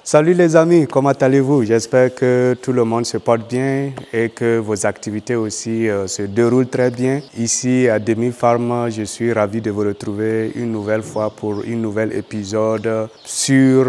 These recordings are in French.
Salut les amis, comment allez-vous? J'espère que tout le monde se porte bien et que vos activités aussi se déroulent très bien. Ici à Demi Farm, je suis ravi de vous retrouver une nouvelle fois pour un nouvel épisode sur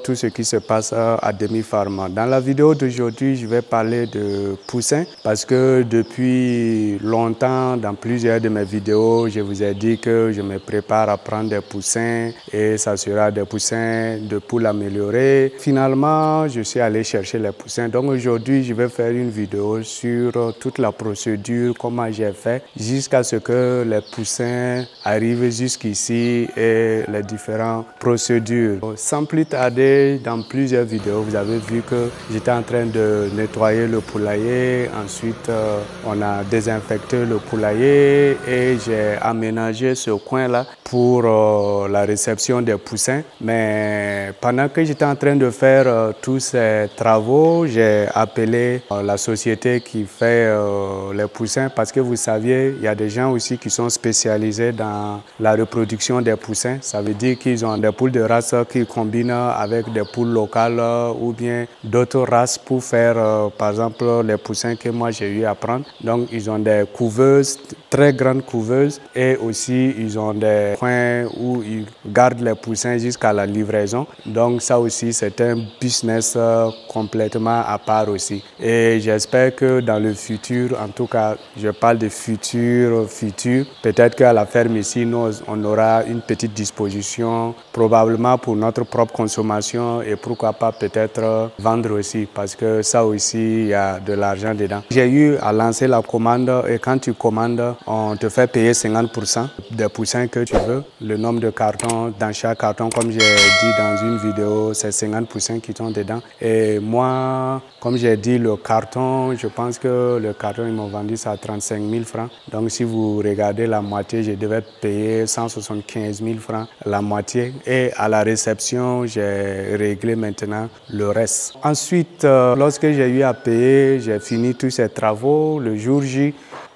tout ce qui se passe à Demi Farm. Dans la vidéo d'aujourd'hui, je vais parler de poussins parce que depuis longtemps, dans plusieurs de mes vidéos, je vous ai dit que je me prépare à prendre des poussins et ça sera des poussins de poules améliorées. Finalement, je suis allé chercher les poussins. Donc aujourd'hui, je vais faire une vidéo sur toute la procédure, comment j'ai fait jusqu'à ce que les poussins arrivent jusqu'ici et les différentes procédures. Sans plus tarder, dans plusieurs vidéos, vous avez vu que j'étais en train de nettoyer le poulailler. Ensuite, on a désinfecté le poulailler et j'ai aménagé ce coin-là pour la réception des poussins. Mais pendant que j'étais en train de faire tous ces travaux, j'ai appelé la société qui fait les poussins parce que vous saviez, il y a des gens aussi qui sont spécialisés dans la reproduction des poussins. Ça veut dire qu'ils ont des poules de race qui combinent avec des poules locales ou bien d'autres races pour faire, par exemple, les poussins que moi j'ai eu à prendre. Donc, ils ont des couveuses, très grandes couveuses et aussi ils ont des coins où ils gardent les poussins jusqu'à la livraison. Donc ça aussi c'est un business complètement à part aussi. Et j'espère que dans le futur, en tout cas je parle de futur, peut-être qu'à la ferme ici nous on aura une petite disposition probablement pour notre propre consommation et pourquoi pas peut-être vendre aussi parce que ça aussi il y a de l'argent dedans. J'ai eu à lancer la commande et quand tu commandes, on te fait payer 50% des poussins que tu veux. Le nombre de cartons, dans chaque carton, comme j'ai dit dans une vidéo, c'est 50 poussins qui sont dedans. Et moi, comme j'ai dit, le carton, je pense que le carton, ils m'ont vendu ça à 35 000 francs. Donc si vous regardez la moitié, je devais payer 175 000 francs la moitié. Et à la réception, j'ai réglé maintenant le reste. Ensuite, lorsque j'ai eu à payer, j'ai fini tous ces travaux. Le jour J,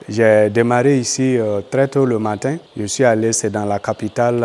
j'ai démarré ici très tôt le matin. Je suis allé, c'est dans la capitale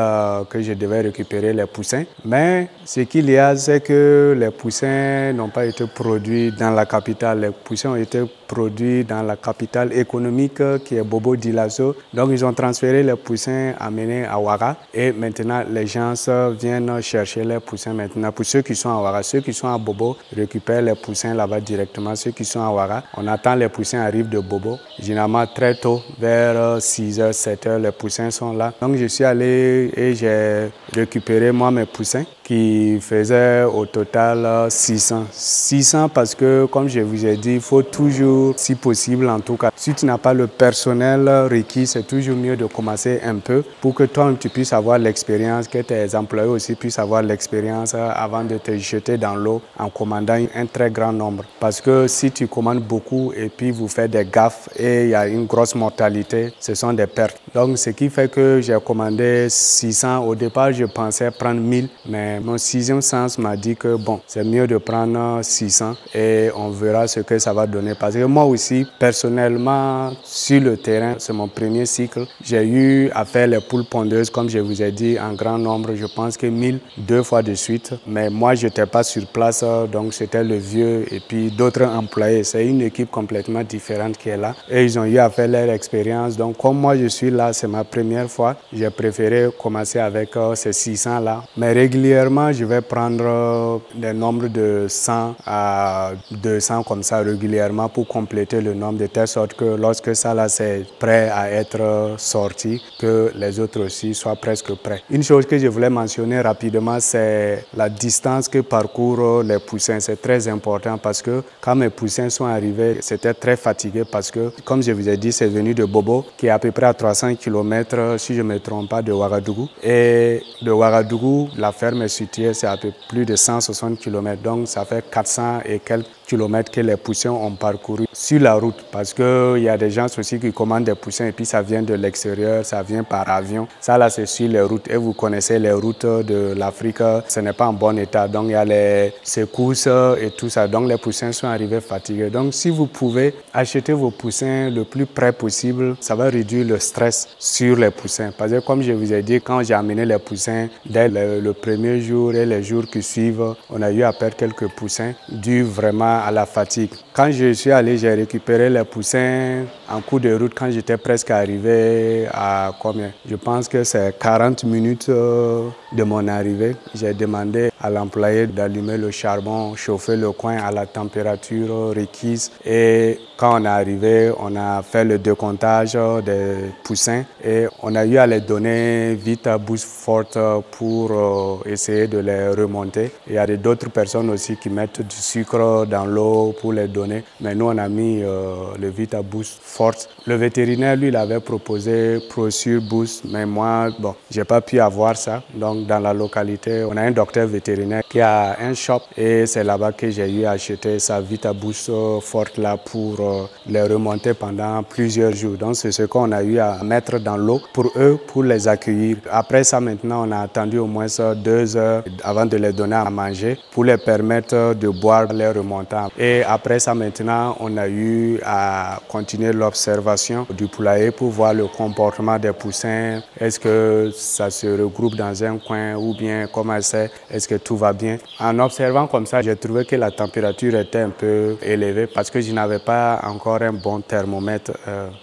que je devais récupérer les poussins. Mais ce qu'il y a, c'est que les poussins n'ont pas été produits dans la capitale. Les poussins ont été produits dans la capitale économique qui est Bobo Dioulasso. Donc ils ont transféré les poussins amenés à Ouaga. Et maintenant, les gens viennent chercher les poussins maintenant. Pour ceux qui sont à Ouaga, ceux qui sont à Bobo récupèrent les poussins là-bas directement. Ceux qui sont à Ouaga, on attend les poussins arrivent de Bobo. Généralement, très tôt, vers 6h, 7h, les poussins sont là. Donc je suis allé et j'ai récupéré moi mes poussins qui faisaient au total 600. 600 parce que, comme je vous ai dit, il faut toujours, si possible en tout cas, si tu n'as pas le personnel requis, c'est toujours mieux de commencer un peu pour que toi tu puisses avoir l'expérience, que tes employés aussi puissent avoir l'expérience avant de te jeter dans l'eau en commandant un très grand nombre. Parce que si tu commandes beaucoup et puis vous faites des gaffes et il y a une grosse mortalité, ce sont des pertes. Donc ce qui fait que j'ai commandé 600. Au départ, je pensais prendre 1000, mais mon sixième sens m'a dit que bon, c'est mieux de prendre 600 et on verra ce que ça va donner. Parce que moi aussi, personnellement, sur le terrain, c'est mon premier cycle. J'ai eu à faire les poules pondeuses, comme je vous ai dit, en grand nombre. Je pense que 1000, 2 fois de suite. Mais moi, je n'étais pas sur place, donc c'était le vieux et puis d'autres employés. C'est une équipe complètement différente qui est là. Et ils ont eu à faire leur expérience. Donc, comme moi, je suis là, c'est ma première fois, j'ai préféré commencer avec ces 600-là. Mais régulièrement, je vais prendre des nombres de 100 à 200 comme ça régulièrement pour compléter le nombre de telle sorte que lorsque ça là c'est prêt à être sorti, que les autres aussi soient presque prêts. Une chose que je voulais mentionner rapidement, c'est la distance que parcourent les poussins. C'est très important parce que quand mes poussins sont arrivés, c'était très fatigué parce que, comme je vous ai dit, c'est venu de Bobo, qui est à peu près à 300 km, si je ne me trompe pas, de Ouagadougou. Et de Ouagadougou, la ferme est située, c'est à peu plus de 160 km. Donc, ça fait 400 et quelques kilomètres que les poussins ont parcouru sur la route. Parce qu'il y a des gens aussi qui commandent des poussins et puis ça vient de l'extérieur, ça vient par avion. Ça, là, c'est sur les routes. Et vous connaissez les routes de l'Afrique, ce n'est pas en bon état. Donc, il y a les secousses et tout ça. Donc, les poussins sont arrivés fatigués. Donc, si vous pouvez acheter vos poussins le plus près possible, ça va réduire le stress passe sur les poussins. Parce que comme je vous ai dit, quand j'ai amené les poussins, dès le premier jour et les jours qui suivent, on a eu à perdre quelques poussins dû vraiment à la fatigue. Quand je suis allé, j'ai récupéré les poussins en cours de route quand j'étais presque arrivé à combien? Je pense que c'est 40 minutes de mon arrivée. J'ai demandé à l'employé d'allumer le charbon, chauffer le coin à la température requise. Et quand on est arrivé, on a fait le décomptage des poussins et on a eu à les donner Vita Boost Forte pour essayer de les remonter. Il y a d'autres personnes aussi qui mettent du sucre dans l'eau pour les donner. Mais nous, on a mis le Vita Boost Forte. Le vétérinaire, lui, il avait proposé ProSure Boost, mais moi, bon, j'ai pas pu avoir ça. Donc, dans la localité, on a un docteur vétérinaire qui a un shop et c'est là-bas que j'ai eu à acheter sa Vita Boost Forte là pour les remonter pendant plusieurs jours. Donc, c'est ce qu'on a eu à mettre dans l'eau pour eux, pour les accueillir. Après ça, maintenant, on a attendu au moins 2 heures avant de les donner à manger pour les permettre de boire les remontants. Et après ça, maintenant, on a eu à continuer l'observation du poulailler pour voir le comportement des poussins. Est-ce que ça se regroupe dans un coin ou bien comment c'est? Est-ce que tout va bien? En observant comme ça, j'ai trouvé que la température était un peu élevée parce que je n'avais pas encore un bon thermomètre.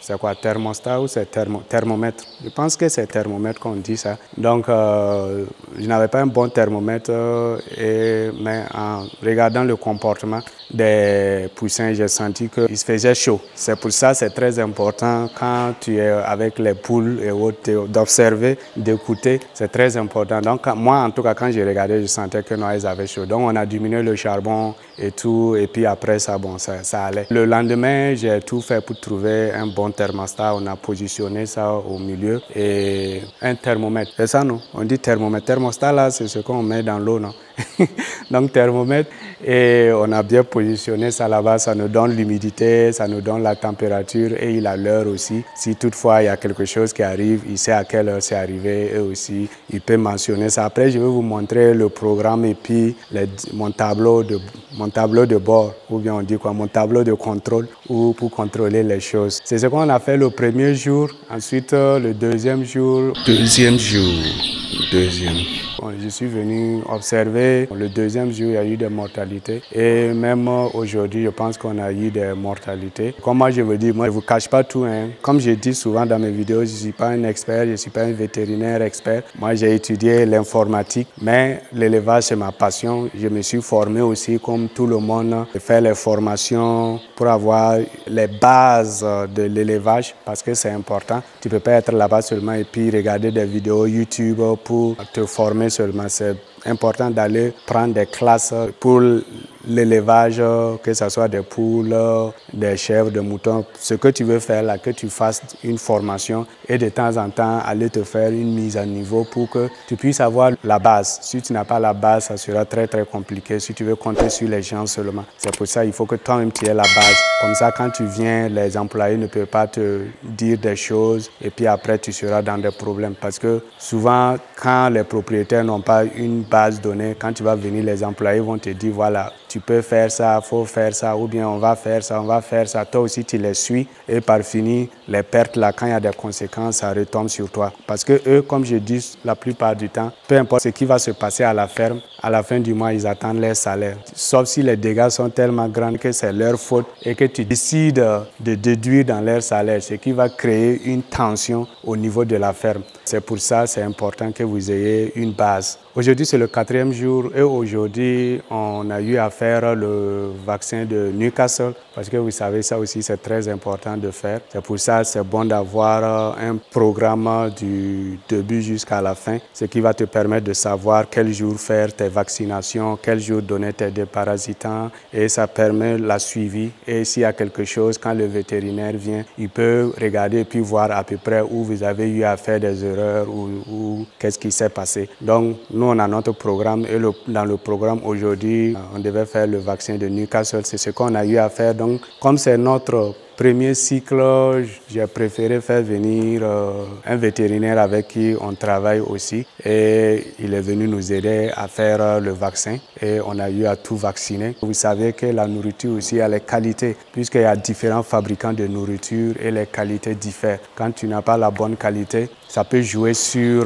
C'est quoi, thermostat ou c'est thermomètre? Je pense que c'est thermomètre qu'on dit ça. Donc, je n'avais pas un bon thermomètre, mais en regardant le comportement des poussins, j'ai senti qu'il se faisait chaud. C'est pour ça que c'est très important quand tu es avec les poules et autres, d'observer, d'écouter. C'est très important. Donc, moi, en tout cas, quand j'ai regardé, je sentais que non, ils avaient chaud. Donc, on a diminué le charbon et tout. Et puis après, ça, bon, ça allait. Le lendemain, j'ai tout fait pour trouver un bon thermostat. On a positionné ça au milieu et un thermomètre. C'est ça, non? On dit thermomètre. Thermostat, là, c'est ce qu'on met dans l'eau, non? Donc, thermomètre. Et on a bien positionné ça là-bas. Ça nous donne l'humidité, ça nous donne la température et il a l'heure aussi. Si toutefois il y a quelque chose qui arrive, il sait à quelle heure c'est arrivé et aussi il peut mentionner ça. Après, je vais vous montrer le programme et puis mon tableau de bord, ou bien on dit quoi, mon tableau de contrôle ou pour contrôler les choses. C'est ce qu'on a fait le premier jour. Ensuite, le deuxième jour. Bon, je suis venu observer. Le deuxième jour, il y a eu des mortalités. Et même aujourd'hui, je pense qu'on a eu des mortalités. Comme moi, je vous dis, moi, je ne vous cache pas tout. Hein. Comme je dis souvent dans mes vidéos, je ne suis pas un expert, je ne suis pas un vétérinaire expert. Moi, j'ai étudié l'informatique, mais l'élevage, c'est ma passion. Je me suis formé aussi, comme tout le monde, de faire les formations pour avoir les bases de l'élevage, parce que c'est important. Tu ne peux pas être là-bas seulement et puis regarder des vidéos YouTube pour te former seulement. C'est important d'aller prendre des classes pour l'élevage, que ce soit des poules, des chèvres, des moutons. Ce que tu veux faire là, que tu fasses une formation et de temps en temps aller te faire une mise à niveau pour que tu puisses avoir la base. Si tu n'as pas la base, ça sera très très compliqué si tu veux compter sur les gens seulement. C'est pour ça qu'il faut que toi-même tu aies la base. Comme ça, quand tu viens, les employés ne peuvent pas te dire des choses et puis après tu seras dans des problèmes. Parce que souvent, quand les propriétaires n'ont pas une base donnée, quand tu vas venir, les employés vont te dire voilà, tu peux faire ça, il faut faire ça, ou bien on va faire ça, on va faire ça. Toi aussi, tu les suis et par fini, les pertes là, quand il y a des conséquences, ça retombe sur toi. Parce que eux, comme je dis la plupart du temps, peu importe ce qui va se passer à la ferme, à la fin du mois, ils attendent leur salaire. Sauf si les dégâts sont tellement grands que c'est leur faute et que tu décides de déduire dans leur salaire, ce qui va créer une tension au niveau de la ferme. C'est pour ça que c'est important que vous ayez une base. Aujourd'hui, c'est le 4e jour et aujourd'hui, on a eu à faire le vaccin de Newcastle parce que vous savez, ça aussi, c'est très important de faire. C'est pour ça que c'est bon d'avoir un programme du début jusqu'à la fin, ce qui va te permettre de savoir quel jour faire tes vaccinations, quel jour donner tes déparasitants et ça permet la suivi. Et s'il y a quelque chose, quand le vétérinaire vient, il peut regarder et puis voir à peu près où vous avez eu à faire des erreurs ou qu'est-ce qui s'est passé. Donc, nous, on a notre programme et dans le programme aujourd'hui, on devait faire le vaccin de Newcastle. C'est ce qu'on a eu à faire. Donc, comme c'est notre premier cycle, j'ai préféré faire venir un vétérinaire avec qui on travaille aussi. Et il est venu nous aider à faire le vaccin et on a eu à tout vacciner. Vous savez que la nourriture aussi a les qualités, puisqu'il y a différents fabricants de nourriture et les qualités diffèrent. Quand tu n'as pas la bonne qualité, ça peut jouer sur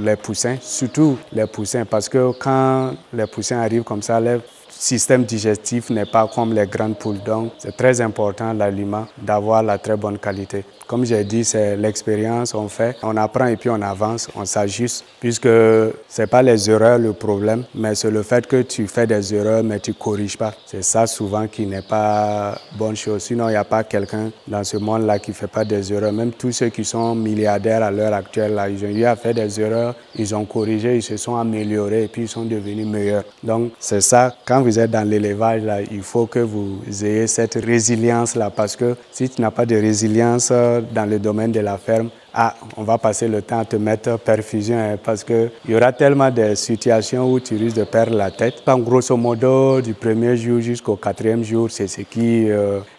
les poussins, surtout les poussins, parce que quand les poussins arrivent comme ça, le système digestif n'est pas comme les grandes poules. Donc, c'est très important, l'aliment, d'avoir la très bonne qualité. Comme j'ai dit, c'est l'expérience, on fait, on apprend et puis on avance, on s'ajuste, puisque ce n'est pas les erreurs le problème, mais c'est le fait que tu fais des erreurs, mais tu ne corriges pas. C'est ça souvent qui n'est pas bonne chose. Sinon, il n'y a pas quelqu'un dans ce monde-là qui ne fait pas des erreurs. Même tous ceux qui sont milliardaires à l'heure actuelle, là, ils ont eu à faire des erreurs, ils ont corrigé, ils se sont améliorés et puis ils sont devenus meilleurs. Donc, c'est ça, quand vous êtes dans l'élevage, là, il faut que vous ayez cette résilience-là, parce que si tu n'as pas de résilience dans le domaine de la ferme, on va passer le temps à te mettre perfusion, hein, parce qu'il y aura tellement de situations où tu risques de perdre la tête. En grosso modo, du premier jour jusqu'au 4e jour, c'est ce qu'il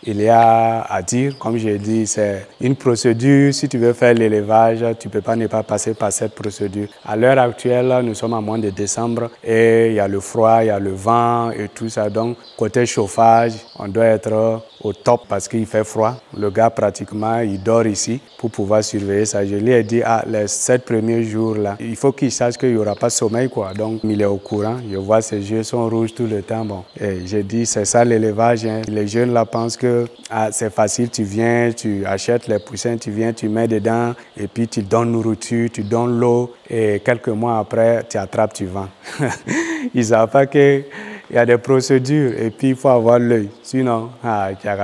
y a à dire. Comme j'ai dit, c'est une procédure. Si tu veux faire l'élevage, tu ne peux pas ne pas passer par cette procédure. À l'heure actuelle, nous sommes à mois de décembre et il y a le froid, il y a le vent et tout ça. Donc, côté chauffage, on doit être au top parce qu'il fait froid. Le gars, pratiquement, il dort ici pour pouvoir surveiller ça. Je lui ai dit, les 7 premiers jours-là, il faut qu'il sache qu'il n'y aura pas de sommeil, quoi. Donc, il est au courant. Je vois ses yeux sont rouges tout le temps. Bon, et j'ai dit, c'est ça l'élevage, hein. Les jeunes là pensent que c'est facile, tu viens, tu achètes les poussins, tu viens, tu mets dedans, et puis tu donnes nourriture, tu donnes l'eau, et quelques mois après, tu attrapes, tu vends. Ils ne savent pas que il y a des procédures et puis il faut avoir l'œil. Sinon,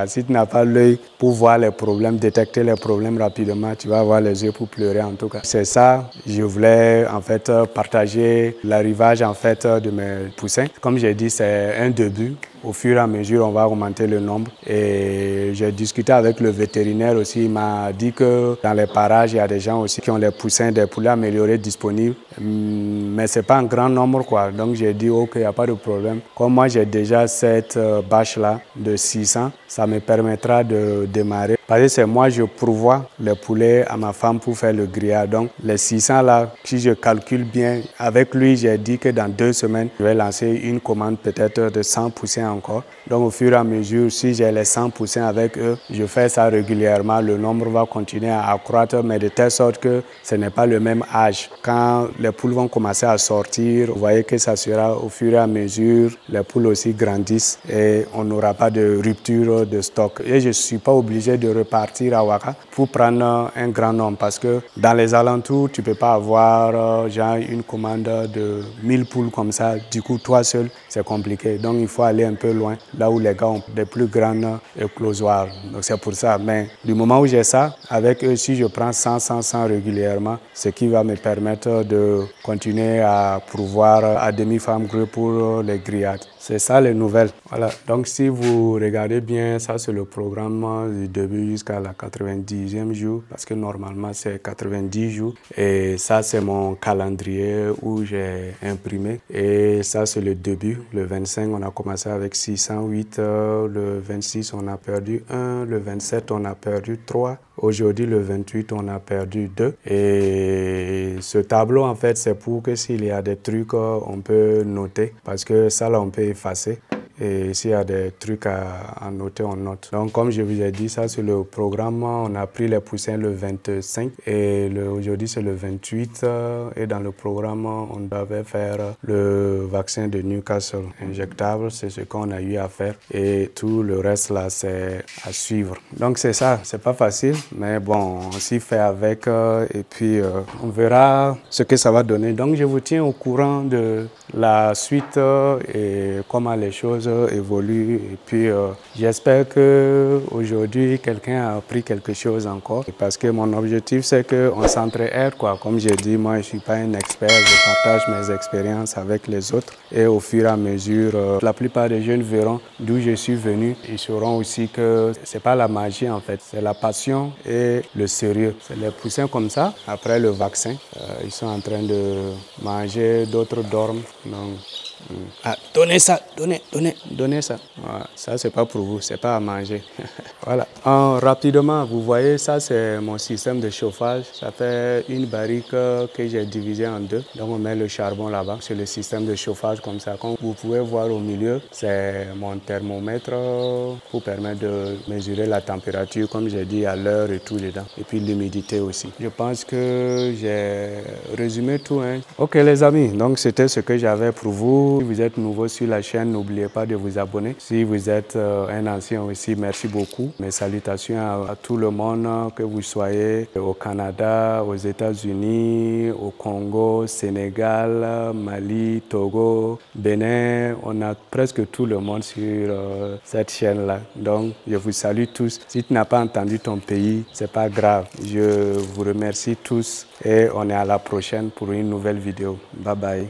si tu n'as pas l'œil pour voir les problèmes, détecter les problèmes rapidement, tu vas avoir les yeux pour pleurer en tout cas. C'est ça, je voulais en fait partager l'arrivage en fait de mes poussins. Comme j'ai dit, c'est un début. Au fur et à mesure, on va augmenter le nombre. Et j'ai discuté avec le vétérinaire aussi. Il m'a dit que dans les parages, il y a des gens aussi qui ont les poussins, des poulets améliorés disponibles. Mais ce n'est pas un grand nombre, quoi. Donc j'ai dit, OK, il n'y a pas de problème. Comme moi, j'ai déjà cette bâche-là de 600, ça me permettra de démarrer. Parce que c'est moi, je pourvois les poulets à ma femme pour faire le grillage. Donc les 600 là, si je calcule bien, avec lui, j'ai dit que dans 2 semaines, je vais lancer une commande peut-être de 100 poussins encore. Donc au fur et à mesure, si j'ai les 100 poussins avec eux, je fais ça régulièrement. Le nombre va continuer à accroître, mais de telle sorte que ce n'est pas le même âge. Quand les poules vont commencer à sortir, vous voyez que ça sera au fur et à mesure. Les poules aussi grandissent et on n'aura pas de rupture de stock. Et je ne suis pas obligé de repartir à Ouaka pour prendre un grand nombre parce que dans les alentours, tu ne peux pas avoir genre une commande de 1000 poules comme ça. Du coup, toi seul, c'est compliqué. Donc, il faut aller un peu loin, là où les gars ont des plus grandes éclosoires. Donc, c'est pour ça. Mais du moment où j'ai ça, avec eux, si je prends 100 régulièrement, ce qui va me permettre de continuer à pourvoir à demi-femme grue pour les grillades. C'est ça les nouvelles. Voilà. Donc si vous regardez bien, ça c'est le programme du début jusqu'à la 90e jour, parce que normalement c'est 90 jours. Et ça c'est mon calendrier où j'ai imprimé. Et ça c'est le début. Le 25, on a commencé avec 608. Le 26, on a perdu 1. Le 27, on a perdu 3. Aujourd'hui, le 28, on a perdu 2. Et ce tableau, en fait, c'est pour que s'il y a des trucs, on peut noter. Parce que ça, là, on peut effacer. Et s'il y a des trucs à noter, on note. Donc, comme je vous ai dit, ça, c'est le programme. On a pris les poussins le 25 et aujourd'hui, c'est le 28. Et dans le programme, on devait faire le vaccin de Newcastle injectable. C'est ce qu'on a eu à faire. Et tout le reste, là, c'est à suivre. Donc, c'est ça. C'est pas facile, mais bon, on s'y fait avec. Et puis, on verra ce que ça va donner. Donc, je vous tiens au courant de la suite et comment les choses évoluent. Et puis, j'espère qu'aujourd'hui, quelqu'un a appris quelque chose encore. Parce que mon objectif, c'est qu'on s'entraide, quoi. Comme j'ai dit, moi, je ne suis pas un expert. Je partage mes expériences avec les autres. Et au fur et à mesure, la plupart des jeunes verront d'où je suis venu. Ils sauront aussi que ce n'est pas la magie, en fait. C'est la passion et le sérieux. C'est les poussins comme ça. Après le vaccin, ils sont en train de manger, d'autres dorment. Donc, donnez ça, donnez ça. Voilà. Ça, c'est pas pour vous, c'est pas à manger. Voilà. Rapidement, vous voyez, ça c'est mon système de chauffage. Ça fait une barrique que j'ai divisée en deux. Donc on met le charbon là-bas. C'est le système de chauffage comme ça. Comme vous pouvez voir au milieu, c'est mon thermomètre pour permettre de mesurer la température, comme j'ai dit, à l'heure et tout dedans. Et puis l'humidité aussi. Je pense que j'ai résumé tout. Ok les amis, donc c'était ce que j'avais pour vous. Si vous êtes nouveau sur la chaîne, n'oubliez pas de vous abonner. Si vous êtes un ancien aussi, merci beaucoup. Mes salutations à tout le monde, que vous soyez au Canada, aux États-Unis, au Congo, Sénégal, Mali, Togo, Bénin. On a presque tout le monde sur cette chaîne-là. Donc, je vous salue tous. Si tu n'as pas entendu ton pays, c'est pas grave. Je vous remercie tous et on est à la prochaine pour une nouvelle vidéo. Bye bye.